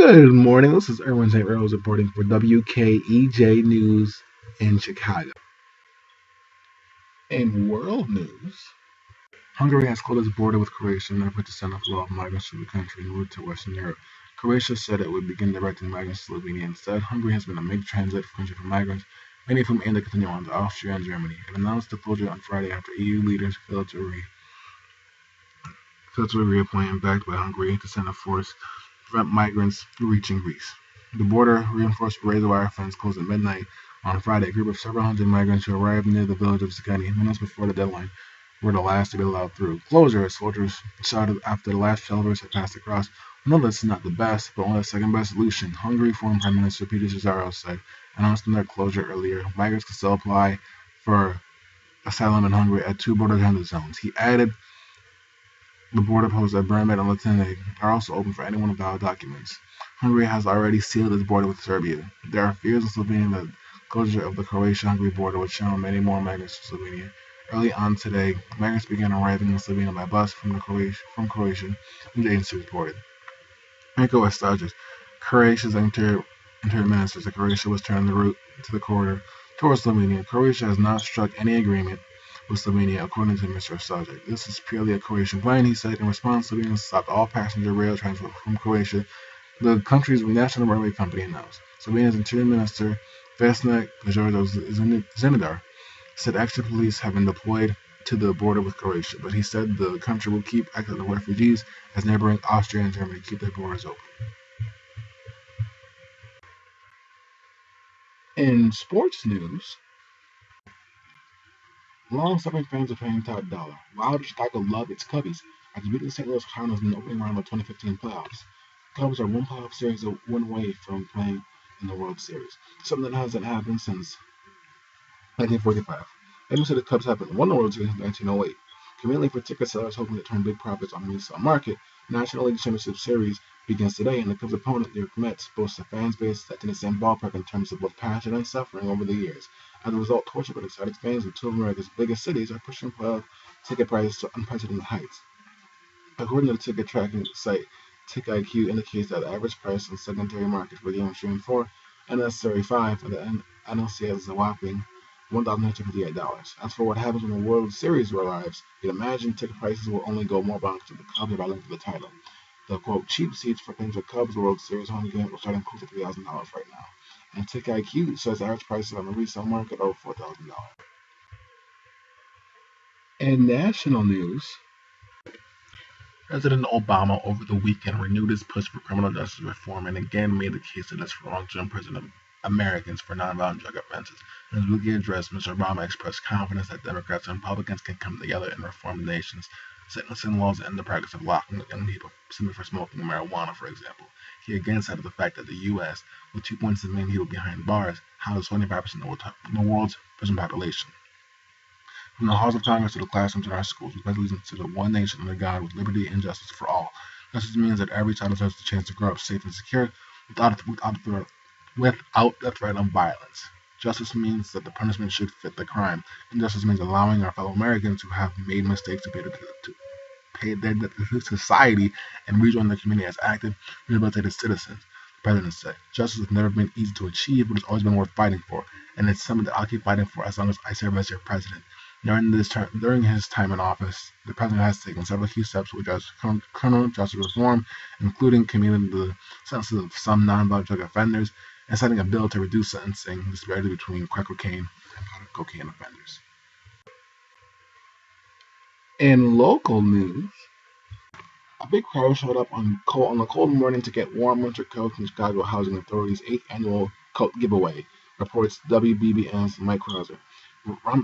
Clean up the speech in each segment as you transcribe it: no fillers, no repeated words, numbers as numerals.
Good morning. This is Erwin St. Rose reporting for WKEJ News in Chicago. In world news, Hungary has closed its border with Croatia in an effort to send a flow of migrants to the country en route to Western Europe. Croatia said it would begin directing migrants to Slovenia instead. Hungary has been a major transit country for migrants, many of whom aim to continue on to Austria and Germany. It announced the closure on Friday after EU leaders failed to agree a plan backed by Hungary to send a force to prevent migrants reaching Greece. The border reinforced razor wire fence closed at midnight on Friday. A group of several hundred migrants who arrived near the village of Skani minutes before the deadline were the last to be allowed through. Closure, as soldiers shouted after the last shelters had passed across. No, this is not the best, but only the second best solution. Hungary foreign Prime Minister Peter Cesaro said, announcing their closure earlier. Migrants can still apply for asylum in Hungary at two border transit zones. He added the border posts at Bermet and Latine are also open for anyone with valid documents. Hungary has already sealed its border with Serbia. There are fears in Slovenia that closure of the Croatia-Hungary border would channel many more migrants to Slovenia. Early on today, migrants began arriving in Slovenia by bus from Croatia, news agency reported. Mirko Estajic, Croatia's interior minister, said Croatia was turning the route to the corridor towards Slovenia. Croatia has not struck any agreement with Slovenia, according to Mr. Estajic. This is purely a Croatian plan, he said. In response, Slovenia stopped all passenger rail transport from Croatia, the country's national railway company announced. Slovenia's Interior Minister Vesna Zinedar said extra police have been deployed to the border with Croatia, but he said the country will keep accepting refugees as neighboring Austria and Germany keep their borders open. In sports news, long-suffering fans are paying top dollar. Why do Chicago love its Cubbies after beating the St. Louis Cardinals in the opening round of the 2015 playoffs? The Cubs are one playoff series one away from playing in the World Series, something that hasn't happened since 1945. Maybe said the Cubs haven't won the World Series since 1908. Conveniently for ticket sellers hoping to turn big profits on the resale market, the National League Championship Series begins today, and the Cubs' opponent, the New York Mets, boasts a fan base that's in the same ballpark in terms of both passion and suffering over the years. As a result, tortured but excited fans in two of America's biggest cities are pushing playoff ticket prices to unprecedented heights. According to the ticket tracking site, TickIQ indicates that the average price on the secondary market for Game Stream 4 and necessary 5 for the NLCS is a whopping $1,958. As for what happens when the World Series arrives, you'd imagine ticket prices will only go more bonkers if the Cubs are battling for the title. The quote cheap seats for things like Cubs World Series home games will start close to $3,000 right now. And TickIQ says the average prices on the resale market are over $4,000. In national news, President Obama over the weekend renewed his push for criminal justice reform and again made the case that it's wrong to imprison Americans for nonviolent drug offenses. In his weekly address, Mr. Obama expressed confidence that Democrats and Republicans can come together and reform the nation's sentencing laws and the practice of locking young people simply for smoking marijuana, for example. He again cited the fact that the U.S., with 2.7 million people behind bars, houses 25% of the world's prison population. From the halls of Congress to the classrooms in our schools, we pledge allegiance to the one nation under God with liberty and justice for all. Justice means that every child deserves the chance to grow up safe and secure without the threat of violence. Justice means that the punishment should fit the crime. Injustice means allowing our fellow Americans who have made mistakes to pay their debt to society and rejoin the community as active, rehabilitated citizens. The president said, justice has never been easy to achieve, but it's always been worth fighting for, and it's something that I'll keep fighting for as long as I serve as your president. During his time in office, the president has taken several key steps with criminal justice reform, including commuting the sentences of some nonviolent drug offenders and setting a bill to reduce sentencing disparity between crack cocaine and powder cocaine offenders. In local news, a big crowd showed up on a cold morning to get warm winter coats from Chicago Housing Authority's 8th annual coat giveaway, reports WBBN's Mike Krauser.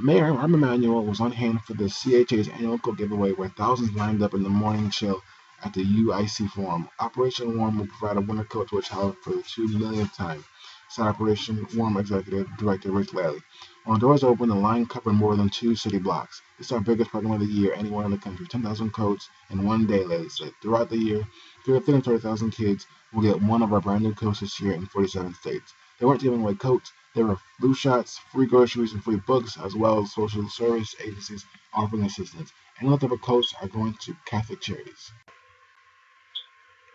Mayor Rahm Emanuel was on hand for the CHA's annual coat giveaway, where thousands lined up in the morning chill at the UIC Forum. Operation Warm will provide a winter coat to a child for the 2 millionth time, said Operation Warm Executive Director Rich Lally. When the doors opened, the line covered more than 2 city blocks. It's our biggest program of the year anywhere in the country. 10,000 coats in one day, Lally said. Throughout the year, 330,000 kids will get one of our brand new coats this year in 47 states. They weren't giving away coats. There were flu shots, free groceries, and free books, as well as social service agencies offering assistance. And leftover coats are going to Catholic charities.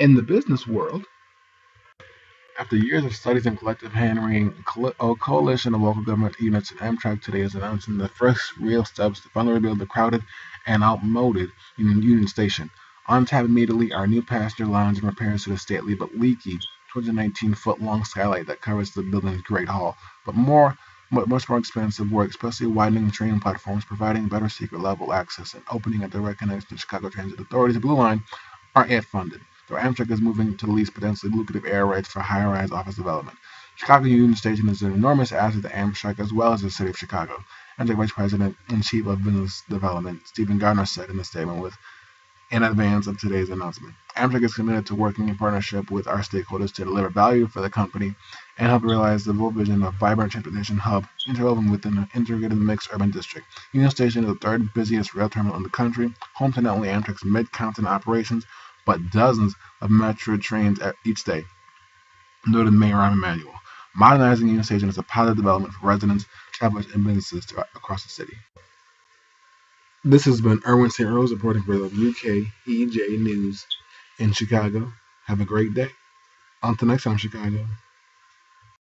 In the business world, After years of studies and collective hand-wringing, a coalition of local government units and Amtrak today is announcing the first real steps to finally rebuild the crowded and outmoded Union Station. On tap immediately are new passenger lounge and repairs to the stately but leaky 219-foot-long skylight that covers the building's Great Hall. But much more expensive work, especially widening train platforms, providing better secret level access, and opening a direct connection to Chicago Transit Authority's Blue Line aren't yet funded, though Amtrak is moving to lease potentially lucrative air rights for high-rise office development. Chicago Union Station is an enormous asset to Amtrak as well as the city of Chicago. Amtrak Vice President and Chief of Business Development Stephen Gardner said in a statement in advance of today's announcement. Amtrak is committed to working in partnership with our stakeholders to deliver value for the company and help realize the full vision of vibrant transportation hub interwoven within an integrated mixed urban district. Union Station is the third busiest rail terminal in the country, home to not only Amtrak's mid-continent operations, but dozens of metro trains each day, noted Mayor Rahm Emanuel. Modernizing Union Station is a positive development for residents, travelers, and businesses across the city. This has been Erwin St. Rose reporting for the UKEJ News in Chicago. Have a great day. Until next time, Chicago.